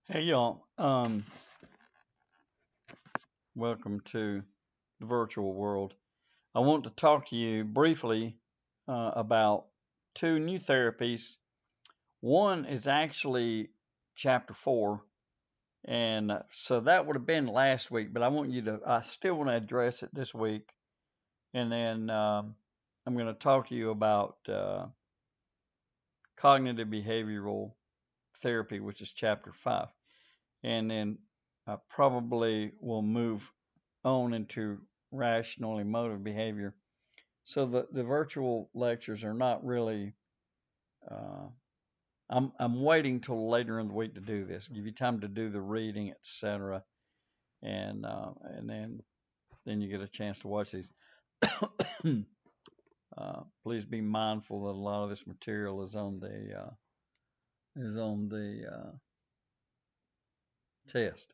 Hey y'all, welcome to the virtual world. I want to talk to you briefly about two new therapies. One is actually chapter 4, and so that would have been last week, but I still want to address it this week, and then I'm going to talk to you about cognitive behavioral therapy, which is chapter 5, and then I probably will move on into rational emotive behavior. So the virtual lectures are not really. Uh, I'm waiting till later in the week to do this. Give you time to do the reading, etc. And then you get a chance to watch these. Please be mindful that a lot of this material is on the test.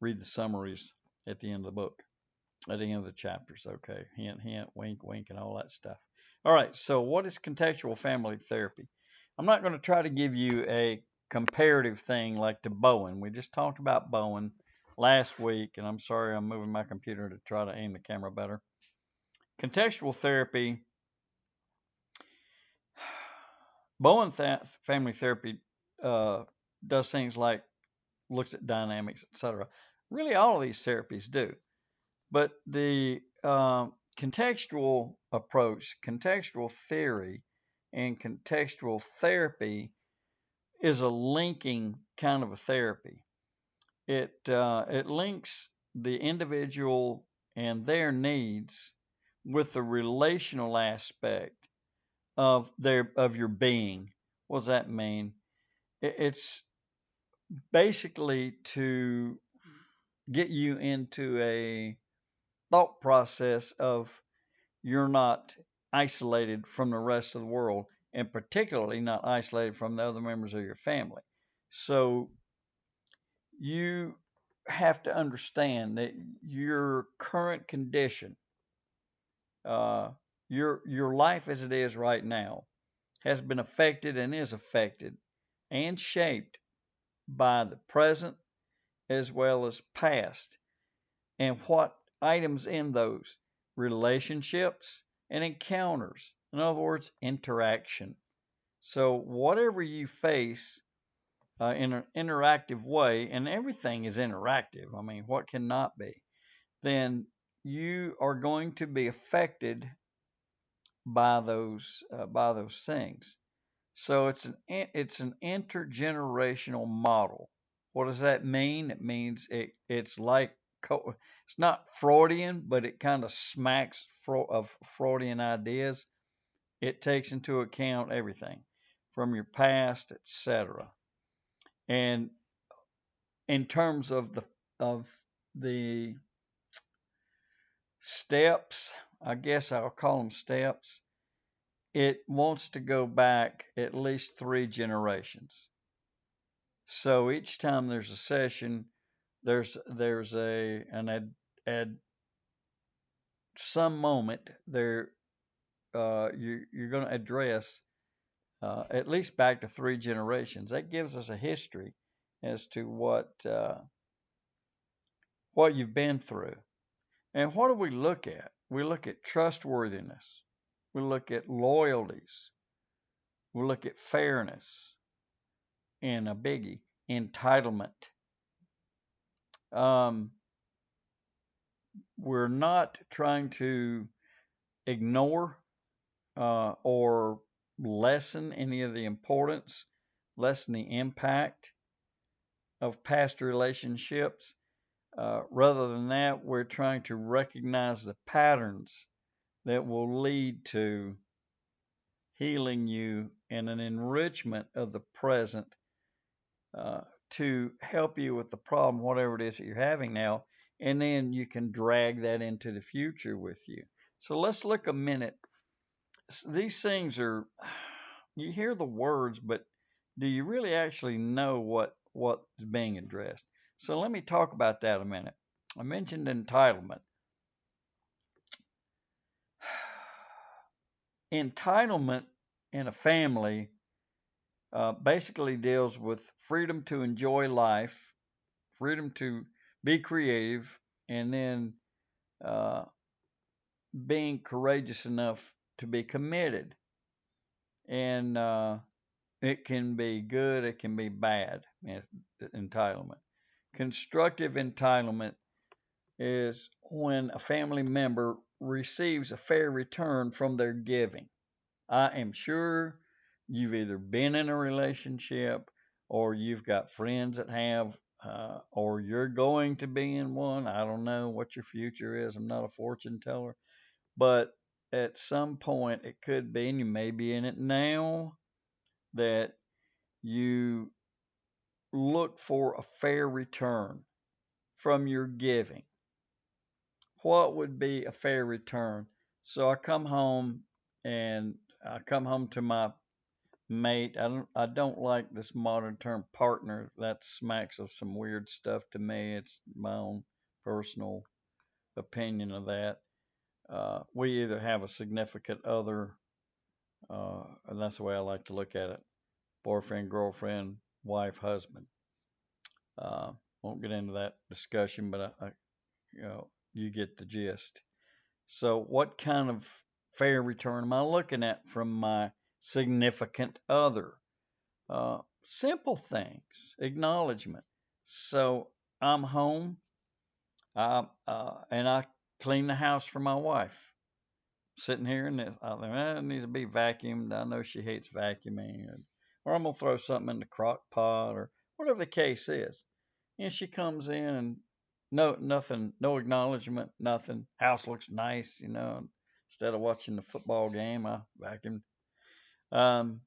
Read the summaries at the end of the book, at the end of the chapters. Okay, hint, hint, wink, wink, and all that stuff. All right, so what is contextual family therapy? I'm not going to try to give you a comparative thing like to Bowen. We just talked about Bowen last week, and I'm sorry I'm moving my computer to try to aim the camera better. Contextual therapy, Bowen family therapy does things like looks at dynamics, etc. Really, all of these therapies do. But the contextual approach, contextual theory, and contextual therapy is a linking kind of a therapy. It links the individual and their needs with the relational aspect of your being. What does that mean? It's basically to get you into a thought process of you're not isolated from the rest of the world, and particularly not isolated from the other members of your family. So you have to understand that your current condition, uh, your life as it is right now, has been affected and is affected and shaped by the present as well as past, and what items in those relationships and encounters. In other words, interaction. So whatever you face in an interactive way, and everything is interactive. I mean, what cannot be? Then you are going to be affected by those things. So it's an intergenerational model. What does that mean? It means it's like it's not Freudian, but it kind of smacks of Freudian ideas. It takes into account everything from your past, etc. And in terms of the steps, I guess I'll call them steps. It wants to go back at least 3 generations. So each time there's a session, there's a an ad some moment there you're going to address at least back to 3 generations. That gives us a history as to what you've been through. And what do we look at? We look at trustworthiness. We look at loyalties. We look at fairness, and a biggie, entitlement. Um, we're not trying to ignore or lessen any of the importance, lessen the impact of past relationships. Rather than that, we're trying to recognize the patterns that will lead to healing you and an enrichment of the present uh, to help you with the problem, whatever it is that you're having now, and then you can drag that into the future with you. So let's look a minute. These things are, you hear the words, but do you really actually know what's being addressed? So let me talk about that a minute. I mentioned entitlement. Entitlement in a family basically deals with freedom to enjoy life, freedom to be creative, and then uh, being courageous enough to be committed. And it can be good, it can be bad. Entitlement. Constructive entitlement is when a family member receives a fair return from their giving. I am sure you've either been in a relationship or you've got friends that have, or you're going to be in one. I don't know what your future is. I'm not a fortune teller. But at some point, it could be, and you may be in it now, that you look for a fair return from your giving. What would be a fair return? So I come home to my mate. I don't like this modern term partner. That smacks of some weird stuff to me. It's my own personal opinion of that. We either have a significant other, and that's the way I like to look at it: boyfriend, girlfriend, wife, husband. Uh, won't get into that discussion, but you get the gist. So, what kind of fair return am I looking at from my significant other? Simple things, acknowledgement. So, I'm home, and I clean the house for my wife. Sitting here and I think it needs to be vacuumed. I know she hates vacuuming, or I'm gonna throw something in the crock pot, or whatever the case is. And she comes in and no nothing, no acknowledgement, nothing. House looks nice, Instead of watching the football game, I vacuumed. Um,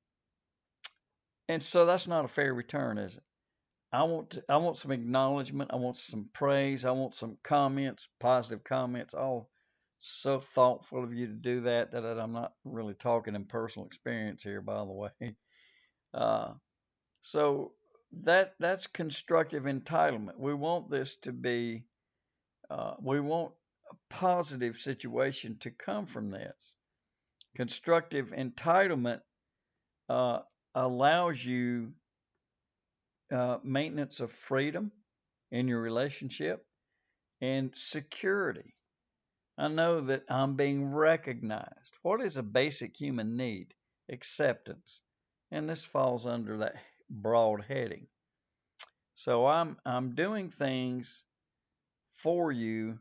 and so that's not a fair return, is it? I want some acknowledgement. I want some praise. I want some comments, positive comments. Oh, so thoughtful of you to do that. That I'm not really talking in personal experience here, by the way. Uh, so that's constructive entitlement. We want this to be. We want a positive situation to come from this. Constructive entitlement uh, allows you maintenance of freedom in your relationship and security. I know that I'm being recognized. What is a basic human need? Acceptance. And this falls under that broad heading. So I'm doing things for you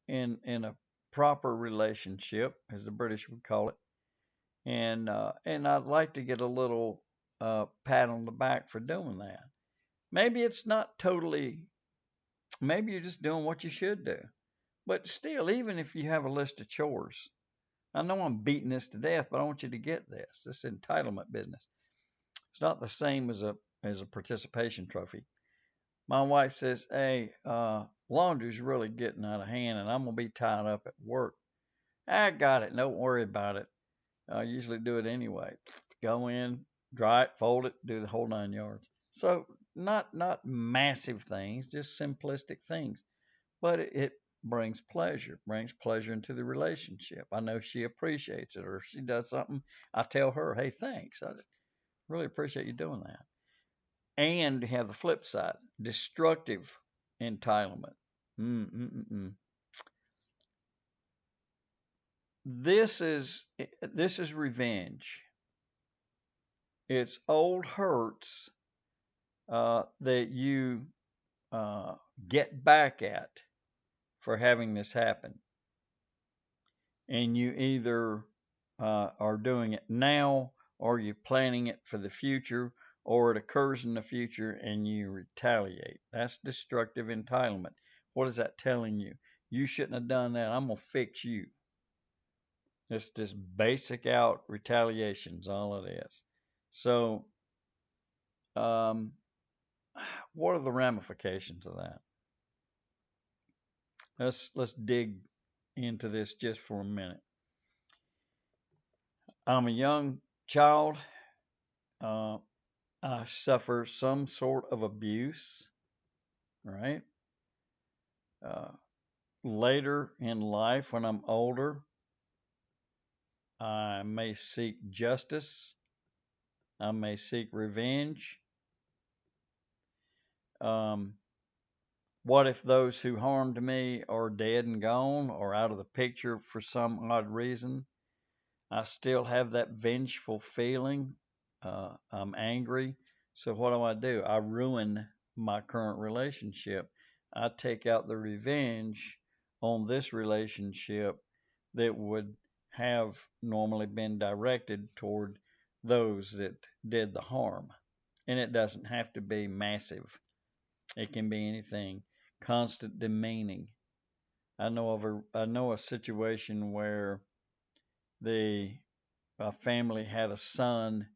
in a proper relationship, as the British would call it, and I'd like to get a little pat on the back for doing that. Maybe it's not totally. Maybe you're just doing what you should do. But still, even if you have a list of chores, I know I'm beating this to death, but I want you to get this. This entitlement business. It's not the same as a participation trophy. My wife says, "Hey, laundry's really getting out of hand, and I'm gonna be tied up at work." I got it. Don't worry about it. I usually do it anyway. Go in, dry it, fold it, do the whole 9 yards. So not massive things, just simplistic things, but it brings pleasure into the relationship. I know she appreciates it, or if she does something, I tell her, "Hey, thanks. I really appreciate you doing that." And you have the flip side, destructive entitlement. Mm-mm-mm. This is this is revenge. It's old hurts that you get back at for having this happen, and you either are doing it now, or you're planning it for the future, or it occurs in the future and you retaliate. That's destructive entitlement. What is that telling you? You shouldn't have done that. I'm gonna fix you. It's just basic out retaliation's all it is. So, um, what are the ramifications of that? Let's dig into this just for a minute. I'm a young child. Uh, I suffer some sort of abuse, right? Uh, Later in life, when I'm older, I may seek justice. I may seek revenge. Um, what if those who harmed me are dead and gone or out of the picture for some odd reason? I still have that vengeful feeling. I'm angry. So what do? I ruin my current relationship. I take out the revenge on this relationship that would have normally been directed toward those that did the harm. And it doesn't have to be massive. It can be anything. Constant demeaning. I know a situation where the family had a son,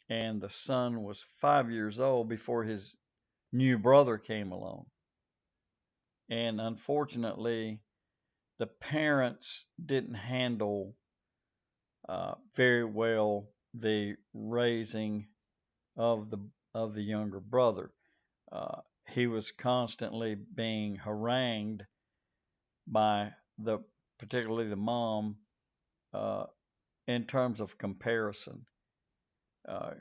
and the son was 5 years old before his new brother came along. And unfortunately, the parents didn't handle very well the raising of the younger brother. He was constantly being harangued by the particularly the mom uh, in terms of comparison. Uh,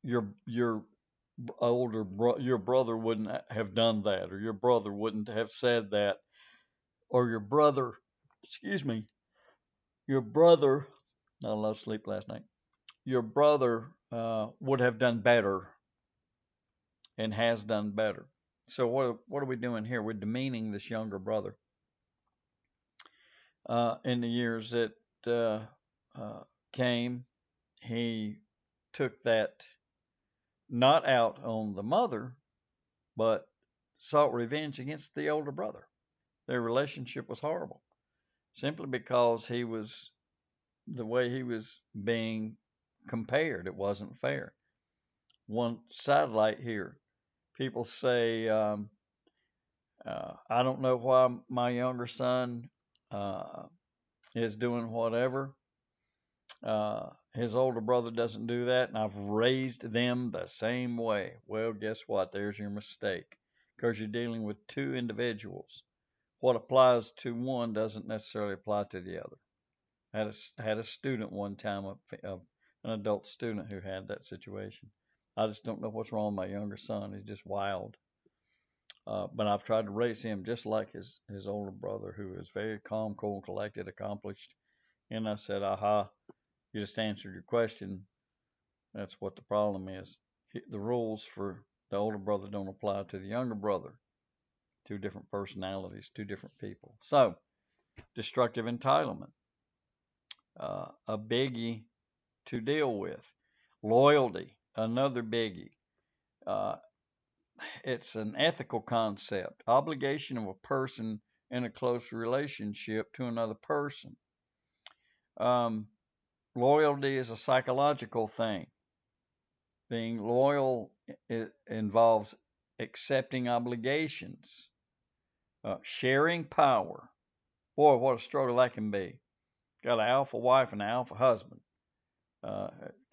your your brother wouldn't have done that, or your brother wouldn't have said that, or your brother, excuse me, your brother, not enough sleep last night. Your brother would have done better and has done better. So what are we doing here? We're demeaning this younger brother. In the years that uh, came, he took that not out on the mother, but sought revenge against the older brother. Their relationship was horrible simply because he was the way he was being compared. It wasn't fair. One sidelight here. People say, I don't know why my younger son uh, is doing whatever. His older brother doesn't do that, and I've raised them the same way. Well, guess what? There's your mistake because you're dealing with two individuals. What applies to one doesn't necessarily apply to the other. Had a student one time, an adult student who had that situation. I just don't know what's wrong with my younger son. He's just wild. But I've tried to raise him just like his older brother, who is very calm, cool, collected, accomplished. And I said, aha, you just answered your question. That's what the problem is. The rules for the older brother don't apply to the younger brother. Two different personalities, two different people. So, destructive entitlement, a biggie to deal with. Loyalty, another biggie. Uh, it's an ethical concept, obligation of a person in a close relationship to another person. Um, Loyalty is a psychological thing. Being loyal involves accepting obligations, sharing power. Boy, what a struggle that can be. Got an alpha wife and an alpha husband.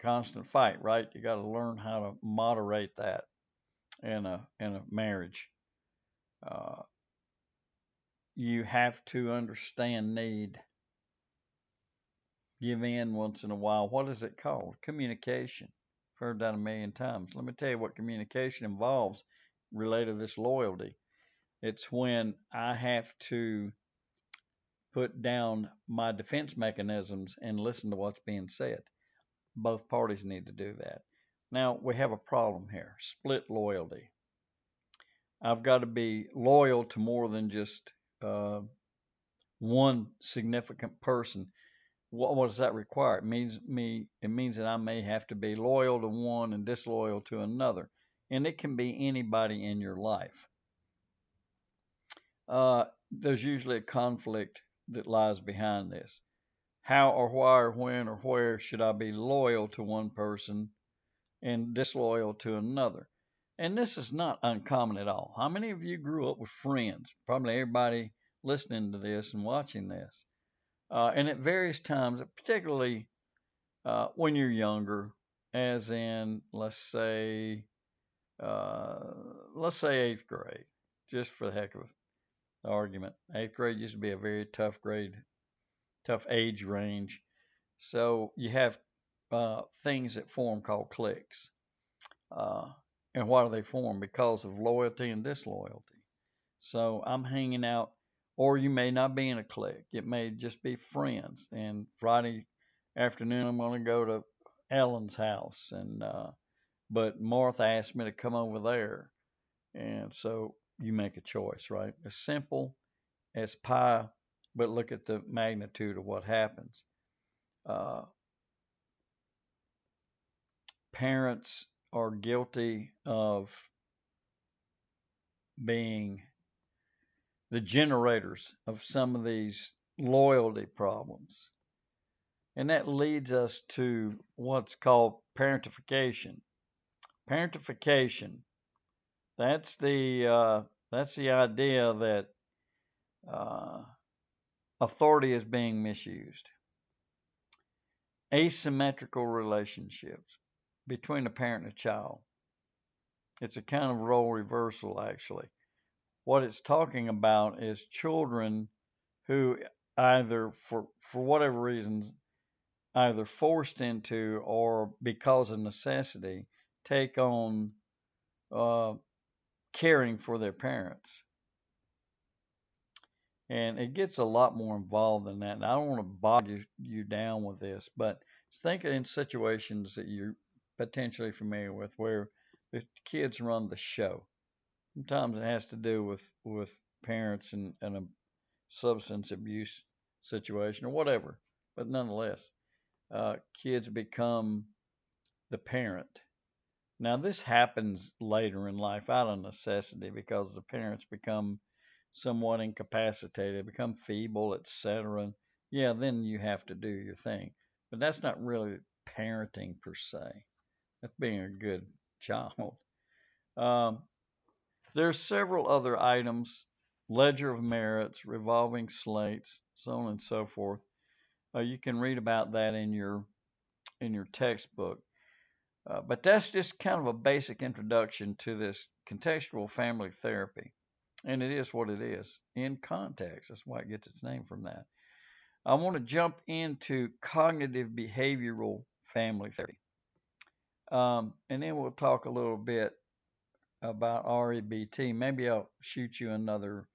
Constant fight, right? You got to learn how to moderate that in a marriage. Uh, you have to understand need. Give in once in a while. What is it called? Communication. I've heard that a million times. Let me tell you what communication involves related to this loyalty. It's when I have to put down my defense mechanisms and listen to what's being said. Both parties need to do that. Now, we have a problem here split loyalty. I've got to be loyal to more than just one significant person. What does that require? It means that I may have to be loyal to one and disloyal to another. And it can be anybody in your life. There's usually a conflict that lies behind this. How or why or when or where should I be loyal to one person and disloyal to another? And this is not uncommon at all. How many of you grew up with friends? Probably everybody listening to this and watching this. And at various times, particularly when you're younger, as in, let's say eighth grade, just for the heck of the argument. Eighth grade used to be a very tough grade, tough age range. So you have things that form called cliques. Uh, and why do they form? Because of loyalty and disloyalty. So I'm hanging out, or you may not be in a clique. It may just be friends. And Friday afternoon, I'm going to go to Ellen's house, and but Martha asked me to come over there, and so you make a choice, right? As simple as pie, but look at the magnitude of what happens. Uh, Parents are guilty of being the generators of some of these loyalty problems. And that leads us to what's called parentification. Parentification, that's the idea that uh, authority is being misused. Asymmetrical relationships between a parent and a child. It's a kind of role reversal, actually. What it's talking about is children who either, for whatever reasons, either forced into or because of necessity, take on uh, caring for their parents. And it gets a lot more involved than that. And I don't want to bog you down with this, but think in situations that you're potentially familiar with where the kids run the show. Sometimes it has to do with parents and a substance abuse situation or whatever. But nonetheless, kids become the parent. Now, this happens later in life out of necessity because the parents become somewhat incapacitated, become feeble, etc. Yeah, then you have to do your thing. But that's not really parenting per se. That's being a good child. Um, there's several other items, ledger of merits, revolving slates, so on and so forth. You can read about that in your textbook. But that's just kind of a basic introduction to this contextual family therapy. And it is what it is in context. That's why it gets its name from that. I want to jump into cognitive behavioral family therapy. And then we'll talk a little bit about REBT. Maybe I'll shoot you another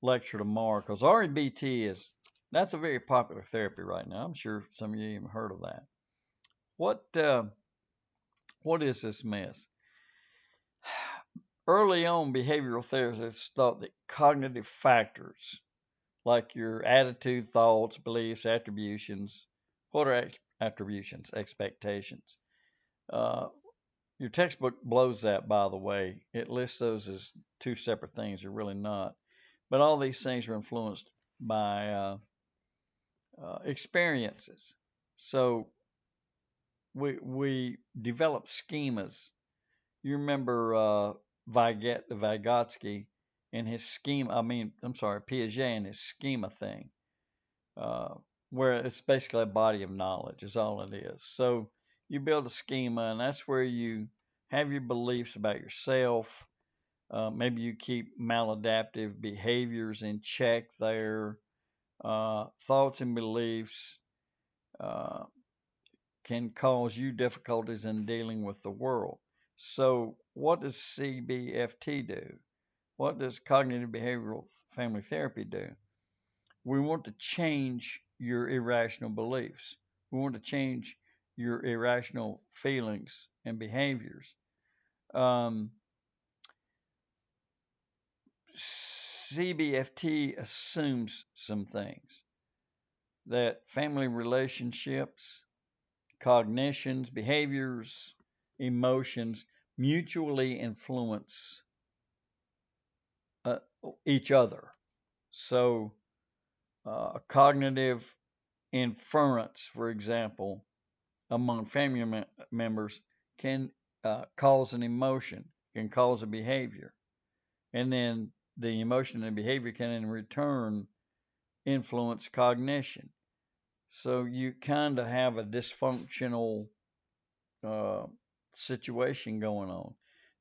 lecture tomorrow because REBT that's a very popular therapy right now. I'm sure some of you even heard of that. What is this mess? Early on, behavioral therapists thought that cognitive factors like your attitude, thoughts, beliefs, attributions, what are attributions? Expectations. Uh, your textbook blows that, by the way. It lists those as two separate things. They're really not. But all these things are influenced by experiences. So we develop schemas. You remember Vygotsky and his schema. I'm sorry, Piaget and his schema thing, uh, where it's basically a body of knowledge is all it is. So you build a schema, and that's where you have your beliefs about yourself. Maybe you keep maladaptive behaviors in check there. Thoughts and beliefs uh, can cause you difficulties in dealing with the world. So, what does CBFT do? What does cognitive behavioral family therapy do? We want to change your irrational beliefs. We want to change your irrational feelings and behaviors. Um, CBFT assumes some things that family relationships, cognitions, behaviors, emotions mutually influence uh, each other. So, cognitive inference, for example, among family members can cause an emotion, can cause a behavior. And then the emotion and behavior can in return influence cognition. So you kind of have a dysfunctional uh, situation going on.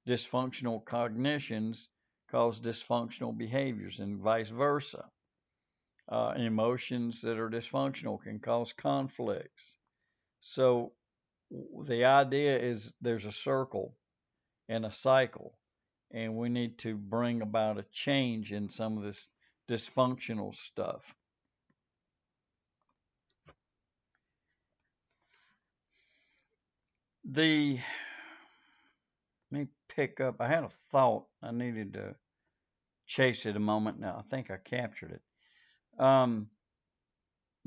Dysfunctional cognitions cause dysfunctional behaviors, and vice versa. Emotions that are dysfunctional can cause conflicts. So the idea is there's a circle and a cycle, and we need to bring about a change in some of this dysfunctional stuff. The Let me pick up. I had a thought. I needed to chase it a moment. Now I think I captured it.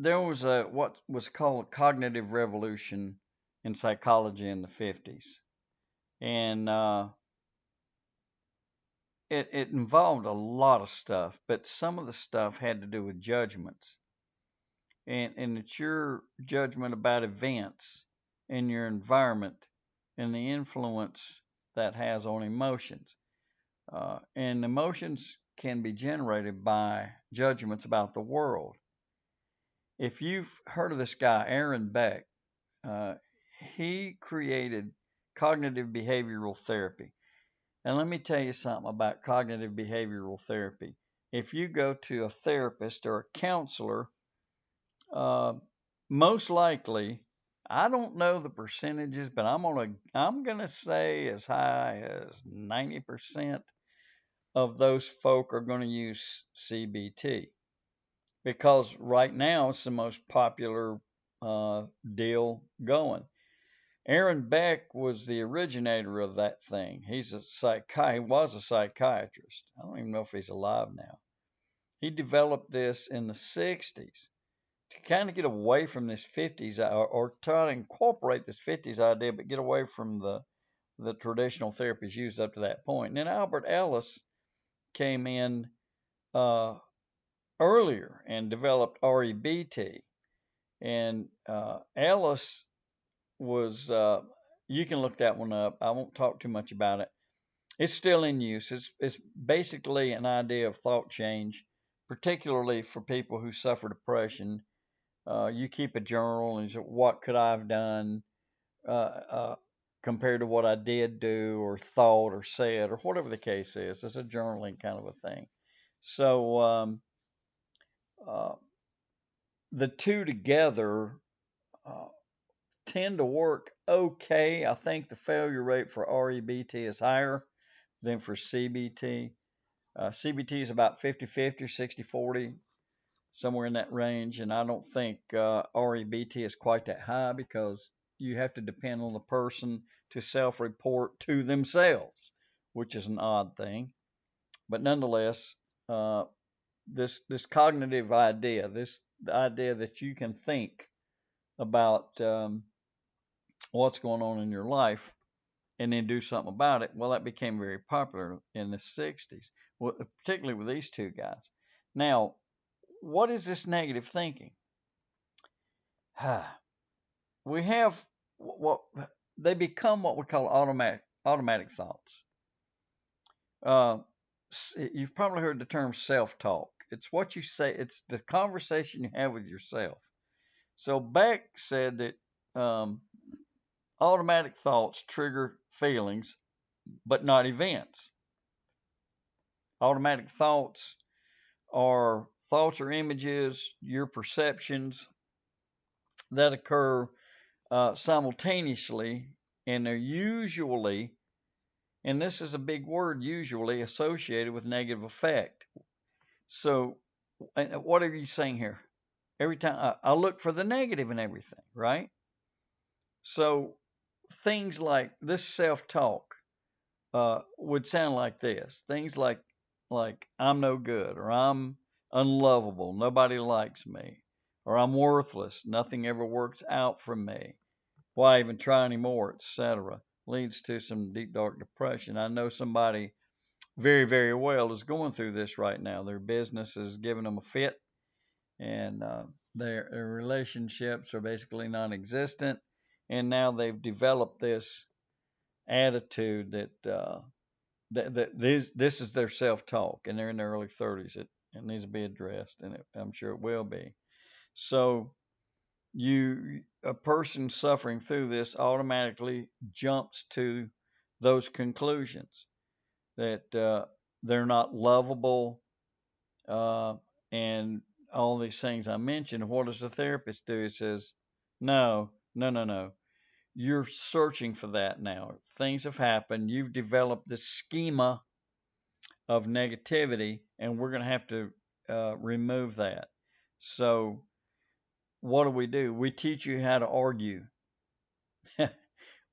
There was a what was called a cognitive revolution in psychology in the 50s, and it involved a lot of stuff, but some of the stuff had to do with judgments, and it's your judgment about events in your environment and the influence that has on emotions. And emotions can be generated by judgments about the world. If you've heard of this guy, Aaron Beck, uh, he created cognitive behavioral therapy. And let me tell you something about cognitive behavioral therapy. If you go to a therapist or a counselor, uh, most likely, I don't know the percentages, but I'm gonna say as high as 90% of those folk are going to use CBT because right now it's the most popular deal going. Aaron Beck was the originator of that thing. He was a psychiatrist. I don't even know if he's alive now. He developed this in the 60s to kind of get away from this 50s or try to incorporate this 50s idea, but get away from the traditional therapies used up to that point. And then Albert Ellis came in uh, earlier and developed REBT. And Ellis was, you can look that one up. I won't talk too much about it. It's still in use. It's basically an idea of thought change, particularly for people who suffer depression. You keep a journal and you say, what could I have done uh, uh, compared to what I did do or thought or said or whatever the case is. It's a journaling kind of a thing. So uh, the two together uh, tend to work okay. I think the failure rate for REBT is higher than for CBT. CBT is about 50-50, 60-40, somewhere in that range. And I don't think REBT is quite that high because you have to depend on the person to self report to themselves, which is an odd thing. But nonetheless, uh, this cognitive idea, this the idea that you can think about what's going on in your life and then do something about it. Well, that became very popular in the 60s, particularly with these two guys. Now, what is this negative thinking? We have what they become what we call automatic thoughts. Uh, you've probably heard the term self-talk. It's what you say. It's the conversation you have with yourself. So Beck said that automatic thoughts trigger feelings, but not events. Automatic thoughts or images, your perceptions that occur simultaneously, and they're usually, and this is a big word, usually associated with negative effect. So, what are you saying here? Every time I look for the negative in everything, right? So, things like this self-talk would sound like this. Things like I'm no good, or I'm unlovable, nobody likes me, or I'm worthless, nothing ever works out for me. Why even try anymore, etc. Leads to some deep dark depression. I know somebody very very well is going through this right now. Their business is giving them a fit, and their relationships are basically non-existent, and now they've developed this attitude that this is their self-talk, and they're in their early 30s. It needs to be addressed, and I'm sure it will be. So a person suffering through this automatically jumps to those conclusions that they're not lovable uh, and all these things I mentioned. What does the therapist do? He says, no, no, no, no. you're searching for that now. Things have happened. You've developed this schema of negativity, and we're going to have to remove that. So, what do? We teach you how to argue.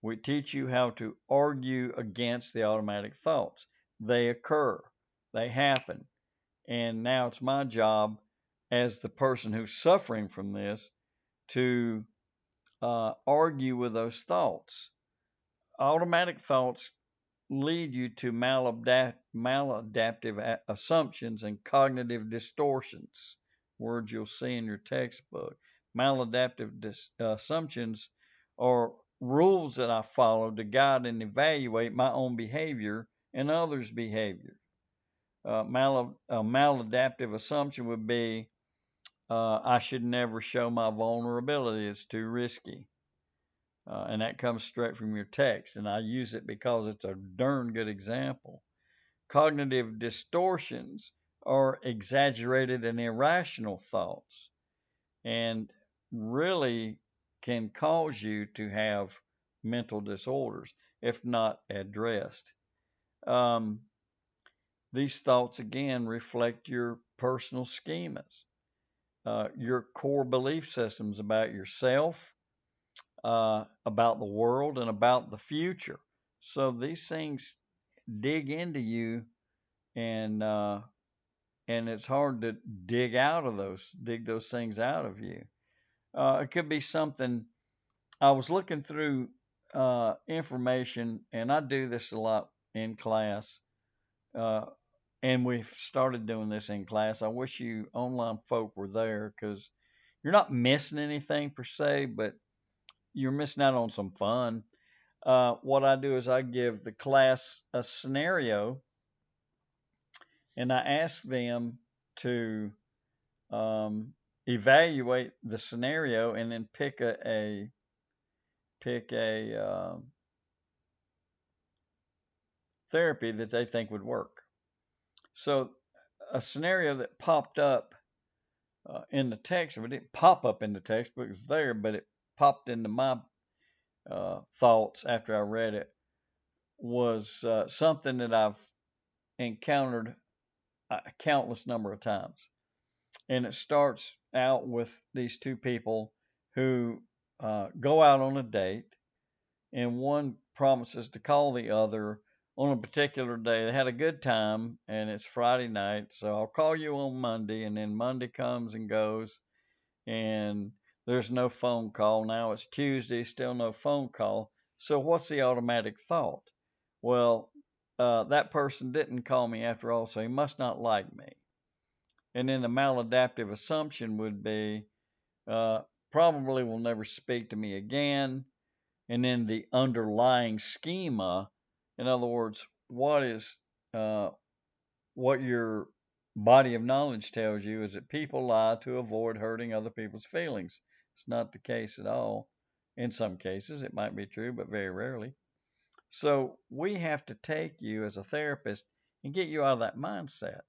We teach you how to argue against the automatic thoughts. They occur, they happen. And now it's my job as the person who's suffering from this to argue with those thoughts. Automatic thoughts lead you to maladaptive assumptions and cognitive distortions, words you'll see in your textbook. Maladaptive assumptions are rules that I follow to guide and evaluate my own behavior and others' behavior. A maladaptive assumption would be I should never show my vulnerability, it's too risky. And that comes straight from your text, and I use it because it's a darn good example. Cognitive distortions are exaggerated and irrational thoughts, and really can cause you to have mental disorders if not addressed. Um, these thoughts again reflect your personal schemas, your core belief systems about yourself, about the world, and about the future. So these things dig into you, and it's hard to dig those things out of you. It could be something. I was looking through information, and I do this a lot in class. Uh, and we've started doing this in class. I wish you online folk were there because you're not missing anything per se, but you're missing out on some fun. What I do is I give the class a scenario, and I ask them to um, evaluate the scenario and then pick a therapy that they think would work. So a scenario that popped up in the text, it didn't pop up in the textbook, it was there, but it popped into my thoughts after I read it, was something that I've encountered a countless number of times. And it starts out with these two people who go out on a date, and one promises to call the other on a particular day. They had a good time, and it's Friday night, so I'll call you on Monday. And then Monday comes and goes, and there's no phone call. Now it's Tuesday, still no phone call. So what's the automatic thought? Well, that person didn't call me after all, so he must not like me. And then the maladaptive assumption would be probably will never speak to me again. And then the underlying schema, in other words, what your body of knowledge tells you is that people lie to avoid hurting other people's feelings. It's not the case at all. In some cases, it might be true, but very rarely. So we have to take you as a therapist and get you out of that mindset.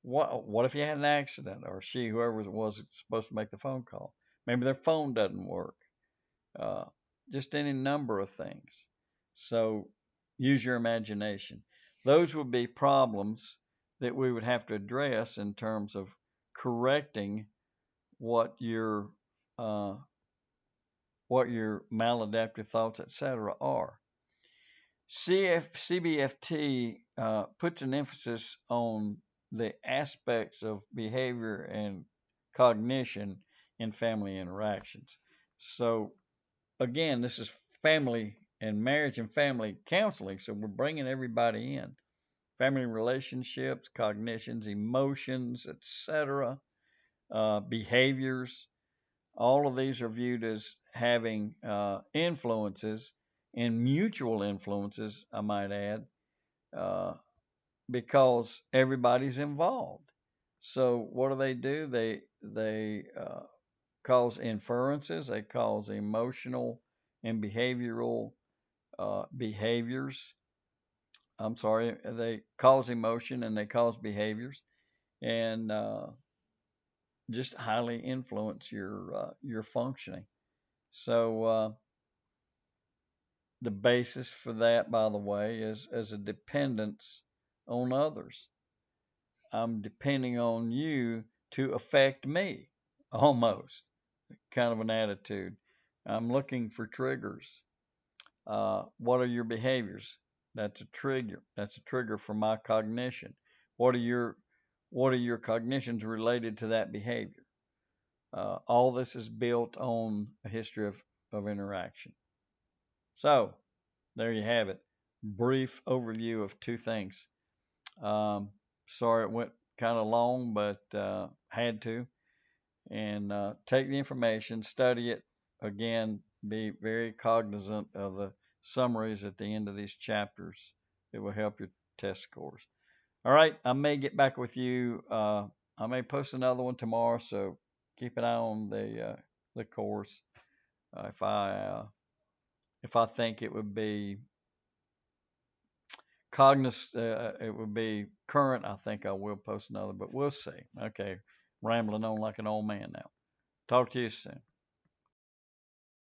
What if you had an accident, or whoever it was supposed to make the phone call? Maybe their phone doesn't work. Uh, just any number of things. So use your imagination. Those would be problems that we would have to address in terms of correcting what your uh, what your maladaptive thoughts, etc., are. CBFT puts an emphasis on the aspects of behavior and cognition in family interactions. So, again, this is family and marriage and family counseling, so we're bringing everybody in. Family relationships, cognitions, emotions, etc., behaviors, all of these are viewed as having influences and mutual influences, I might add, uh, because everybody's involved. So what do? They cause inferences. They cause emotional and behavioral behaviors. I'm sorry, they cause emotion and they cause behaviors, and just highly influence your functioning. So The basis for that, by the way, is as a dependence on others. I'm depending on you to affect me, almost kind of an attitude. I'm looking for triggers. What are your behaviors? That's a trigger. That's a trigger for my cognition. What are your cognitions related to that behavior? All this is built on a history of interaction. So there you have it. Brief overview of two things. Sorry it went kind of long, but had to. And take the information, study it. Again, be very cognizant of the summaries at the end of these chapters. It will help your test scores. All right, I may get back with you. I may post another one tomorrow, so keep an eye on the course. If I think it would be cognizant, it would be current, I think I will post another, but we'll see. Okay, rambling on like an old man now. Talk to you soon.